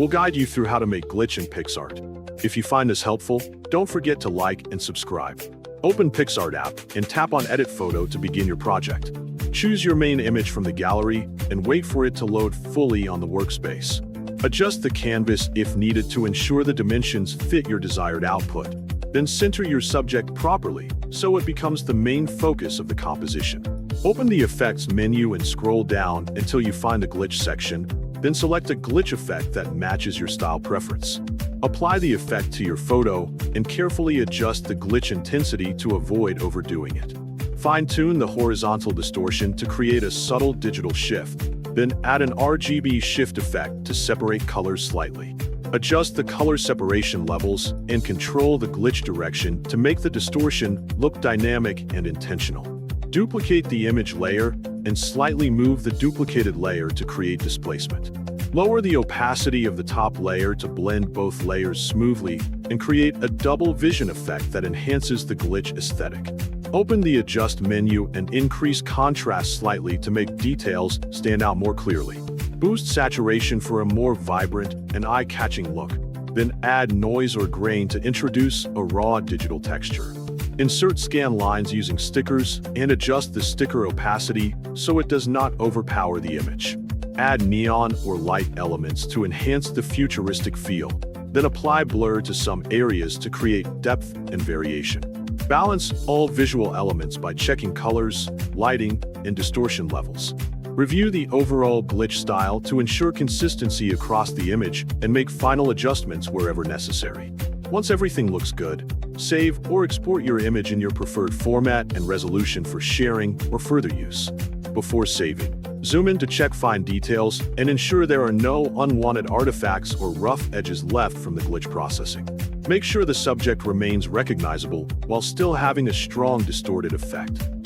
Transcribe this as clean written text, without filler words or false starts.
We'll guide you through how to make glitch in PicsArt. If you find this helpful, don't forget to like and subscribe. Open PicsArt app and tap on Edit Photo to begin your project. Choose your main image from the gallery and wait for it to load fully on the workspace. Adjust the canvas if needed to ensure the dimensions fit your desired output. Then center your subject properly so it becomes the main focus of the composition. Open the Effects menu and scroll down until you find the Glitch section, then select a glitch effect that matches your style preference. Apply the effect to your photo and carefully adjust the glitch intensity to avoid overdoing it. Fine-tune the horizontal distortion to create a subtle digital shift, then add an RGB shift effect to separate colors slightly. Adjust the color separation levels and control the glitch direction to make the distortion look dynamic and intentional. Duplicate the image layer and slightly move the duplicated layer to create displacement. Lower the opacity of the top layer to blend both layers smoothly and create a double vision effect that enhances the glitch aesthetic. Open the Adjust menu and increase contrast slightly to make details stand out more clearly. Boost saturation for a more vibrant and eye-catching look. Then add noise or grain to introduce a raw digital texture. Insert scan lines using stickers and adjust the sticker opacity so it does not overpower the image. Add neon or light elements to enhance the futuristic feel. Then apply blur to some areas to create depth and variation. Balance all visual elements by checking colors, lighting, and distortion levels. Review the overall glitch style to ensure consistency across the image and make final adjustments wherever necessary. Once everything looks good, save or export your image in your preferred format and resolution for sharing or further use. Before saving, zoom in to check fine details and ensure there are no unwanted artifacts or rough edges left from the glitch processing. Make sure the subject remains recognizable while still having a strong distorted effect.